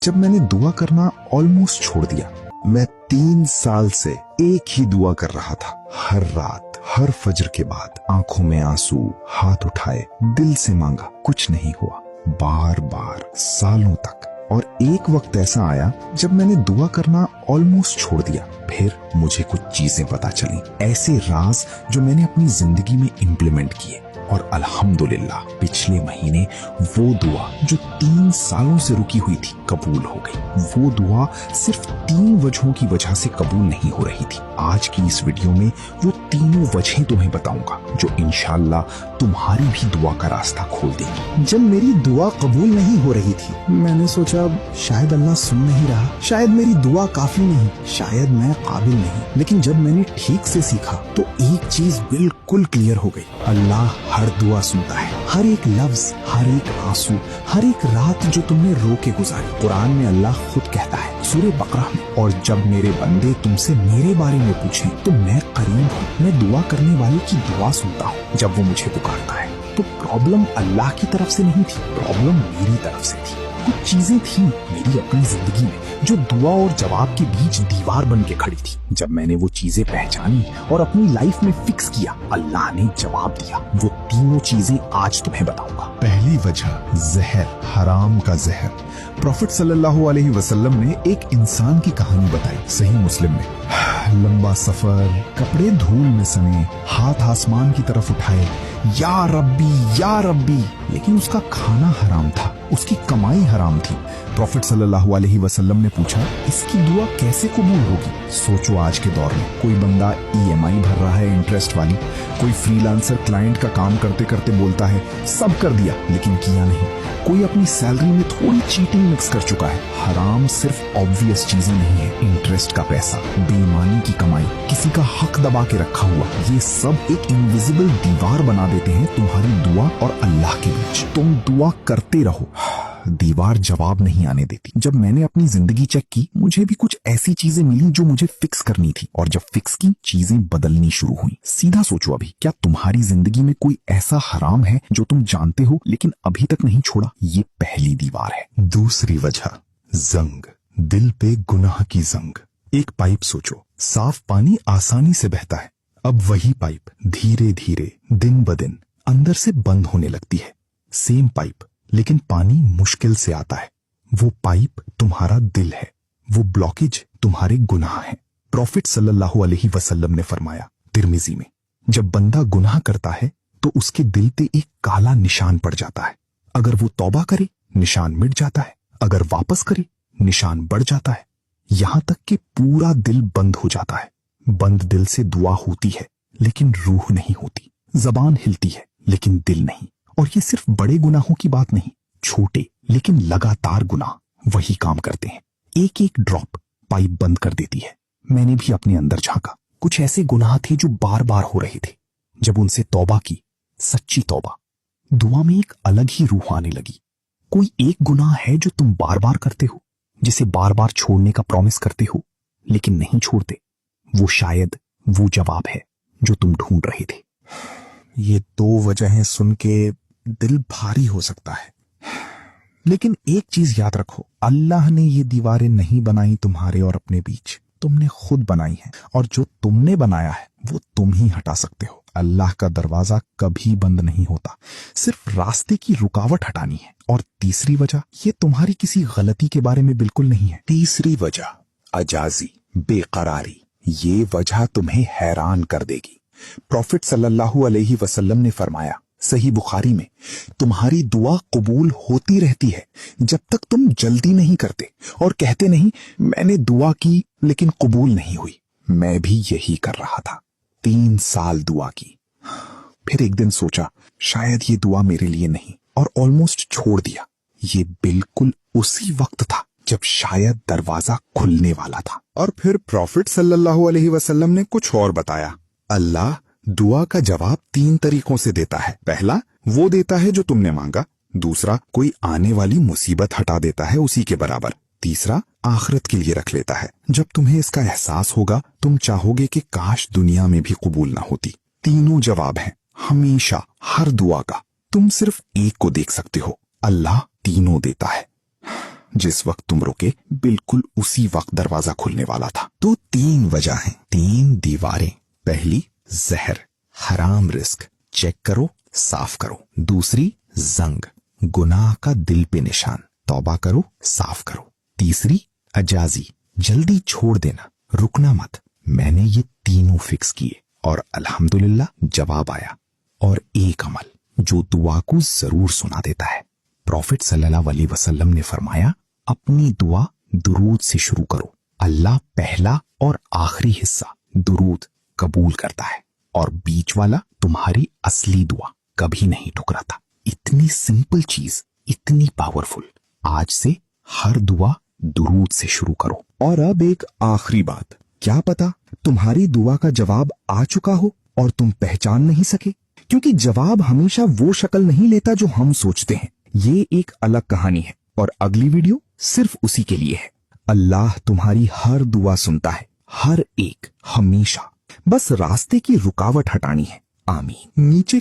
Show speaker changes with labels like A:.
A: जब मैंने दुआ करना ऑलमोस्ट छोड़ दिया। मैं 3 साल से एक ही दुआ कर रहा था, हर रात, हर फजर के बाद, आंखों में आंसू, हाथ उठाए, दिल से मांगा, कुछ नहीं हुआ, बार बार, सालों तक। और एक वक्त ऐसा आया जब मैंने दुआ करना ऑलमोस्ट छोड़ दिया। फिर मुझे कुछ चीजें पता चली, ऐसे राज जो मैंने अपनी जिंदगी में इम्प्लीमेंट किए, और अल्हम्दुलिल्लाह पिछले महीने वो दुआ जो 3 सालों से रुकी हुई थी कबूल हो गई। वो दुआ सिर्फ 3 वजहों की वजह से कबूल नहीं हो रही थी। आज की इस वीडियो में वो तीनों वजहें तुम्हें बताऊंगा जो इंशाअल्लाह तुम्हारी भी दुआ का रास्ता खोल देंगी।
B: जब मेरी दुआ कबूल नहीं हो रही थी, मैंने सोचा शायद अल्लाह सुन नहीं रहा, शायद मेरी दुआ काफी नहीं, शायद मैं काबिल नहीं। लेकिन जब मैंने ठीक से सीखा तो एक चीज बिल्कुल क्लियर हो गई, अल्लाह हर दुआ सुनता है। हर एक लफ्ज, हर एक आंसू, हर एक रात जो तुमने रो के गुजारी। कुरान में अल्लाह खुद कहता है सूरे बकरा में, और जब मेरे बंदे तुमसे मेरे बारे में पूछें तो मैं करीब हूँ, मैं दुआ करने वाले की दुआ सुनता हूँ जब वो मुझे पुकारता है। तो प्रॉब्लम अल्लाह की तरफ से नहीं थी, प्रॉब्लम मेरी तरफ से थी। कुछ चीजें थी मेरी अपनी जिंदगी में जो दुआ और जवाब के बीच दीवार बन के खड़ी थी। जब मैंने वो चीजें पहचानी और अपनी लाइफ में फिक्स किया, अल्लाह ने जवाब दिया। वो तीनों चीजें आज तुम्हें बताऊंगा।
A: पहली वजह, जहर, हराम का जहर। प्रॉफिट सल्लल्लाहु अलैहि वसल्लम ने एक इंसान की कहानी बताई, सही मुस्लिम में। लंबा सफर, कपड़े धूल में सने, हाथ आसमान की तरफ उठाए, या रब्बी या रब्बी, लेकिन उसका खाना हराम था, उसकी कमाई हराम थी। प्रॉफिट सल्लल्लाहु अलैहि वसल्लम ने पूछा, इसकी दुआ कैसे कबूल होगी? सोचो आज के दौर में कोई बंदा EMI भर रहा है इंटरेस्ट वाली, कोई फ्रीलांसर क्लाइंट का काम करते करते बोलता है सब कर दिया लेकिन किया नहीं, कोई अपनी सैलरी में थोड़ी चीटिंग मिक्स कर चुका है। हराम सिर्फ ऑब्वियस चीजें नहीं है, इंटरेस्ट का पैसा, बेईमानी की कमाई, किसी का हक दबा के रखा हुआ, ये सब एक इनविजिबल दीवार बना देते हैं तुम्हारी दुआ और अल्लाह के बीच। तुम दुआ करते रहो, दीवार जवाब नहीं आने देती। जब मैंने अपनी जिंदगी चेक की, मुझे भी कुछ ऐसी चीजें मिली जो मुझे फिक्स करनी थी, और जब फिक्स की, चीजें बदलनी शुरू हुई। सीधा सोचो अभी, क्या तुम्हारी जिंदगी में कोई ऐसा हराम है जो तुम जानते हो लेकिन अभी तक नहीं छोड़ा? ये पहली दीवार है। दूसरी वजह, जंग, दिल पे गुनाह की जंग। एक पाइप सोचो, साफ पानी आसानी से बहता है, अब वही पाइप धीरे धीरे, दिन ब दिन अंदर से बंद होने लगती है। सेम पाइप, लेकिन पानी मुश्किल से आता है। वो पाइप तुम्हारा दिल है, वो ब्लॉकेज तुम्हारे गुनाह है। प्रॉफिट सल्लल्लाहु अलैहि वसल्लम ने फरमाया तिर्मिजी में, जब बंदा गुनाह करता है तो उसके दिल पे एक काला निशान पड़ जाता है। अगर वो तौबा करे, निशान मिट जाता है, अगर वापस करे, निशान बढ़ जाता है, यहां तक कि पूरा दिल बंद हो जाता है। बंद दिल से दुआ होती है लेकिन रूह नहीं होती, जबान हिलती है लेकिन दिल नहीं। और ये सिर्फ बड़े गुनाहों की बात नहीं, छोटे लेकिन लगातार गुनाह वही काम करते हैं। एक एक ड्रॉप पाइप बंद कर देती है। मैंने भी अपने अंदर झांका, कुछ ऐसे गुनाह थे जो बार बार हो रहे थे। जब उनसे तौबा की, सच्ची तौबा, दुआ में एक अलग ही रूह आने लगी। कोई एक गुनाह है जो तुम बार बार करते हो, जिसे बार बार छोड़ने का प्रॉमिस करते हो लेकिन नहीं छोड़ते? वो शायद वो जवाब है जो तुम ढूंढ रहे थे।
B: ये 2 वजहें सुन के दिल भारी हो सकता है, लेकिन एक चीज याद रखो, अल्लाह ने ये दीवारें नहीं बनाई तुम्हारे और अपने बीच, तुमने खुद बनाई है, और जो तुमने बनाया है वो तुम ही हटा सकते हो। अल्लाह का दरवाजा कभी बंद नहीं होता, सिर्फ रास्ते की रुकावट हटानी है। और तीसरी वजह, ये तुम्हारी किसी गलती के बारे में बिल्कुल नहीं है।
A: तीसरी वजह, अजाजी, बेकरारी। ये वजह तुम्हें हैरान कर देगी। प्रॉफिट सल्लल्लाहु अलैहि वसल्लम ने फरमाया सही बुखारी में, तुम्हारी दुआ कबूल होती रहती है जब तक तुम जल्दी नहीं करते और कहते नहीं मैंने दुआ की लेकिन कबूल नहीं हुई। मैं भी यही कर रहा था, 3 साल दुआ की, फिर एक दिन सोचा शायद ये दुआ मेरे लिए नहीं, और ऑलमोस्ट छोड़ दिया। ये बिल्कुल उसी वक्त था जब शायद दरवाजा खुलने वाला था। और फिर प्रॉफिट सल्लल्लाहु अलैहि वसल्लम ने कुछ और बताया। अल्लाह दुआ का जवाब 3 तरीकों से देता है। पहला, वो देता है जो तुमने मांगा। दूसरा, कोई आने वाली मुसीबत हटा देता है उसी के बराबर। तीसरा, आखिरत के लिए रख लेता है। जब तुम्हें इसका एहसास होगा, तुम चाहोगे कि काश दुनिया में भी कबूल ना होती। तीनों जवाब हैं हमेशा, हर दुआ का। तुम सिर्फ एक को देख सकते हो, अल्लाह तीनों देता है। जिस वक्त तुम रुके बिल्कुल उसी वक्त दरवाजा खुलने वाला था। तो 3 वजह हैं, 3 दीवारें। पहली जहर, हराम रिस्क, चेक करो साफ करो। दूसरी जंग, गुनाह का दिल पे निशान, तौबा करो साफ करो। तीसरी अजाजी, जल्दी छोड़ देना, रुकना मत। मैंने ये तीनों फिक्स किए और अल्हम्दुलिल्लाह जवाब आया। और एक अमल जो दुआ को जरूर सुना देता है। प्रॉफिट सल्लल्लाहु अलैहि वसल्लम ने फरमाया, अपनी दुआ दुरूद से शुरू करो। अल्लाह पहला और आखिरी हिस्सा दुरूद कबूल करता है और बीच वाला तुम्हारी असली दुआ कभी नहीं ठुकराता। इतनी सिंपल चीज, इतनी पावरफुल। आज से हर दुआ दुरूद से शुरू करो।
B: और अब एक आखिरी बात, क्या पता तुम्हारी दुआ का जवाब आ चुका हो और तुम पहचान नहीं सके, क्योंकि जवाब हमेशा वो शक्ल नहीं लेता जो हम सोचते हैं। ये एक अलग कहानी है और अगली वीडियो सिर्फ उसी के लिए है। अल्लाह तुम्हारी हर दुआ सुनता है, हर एक, हमेशा। बस रास्ते की रुकावट हटानी है। आमीन। नीचे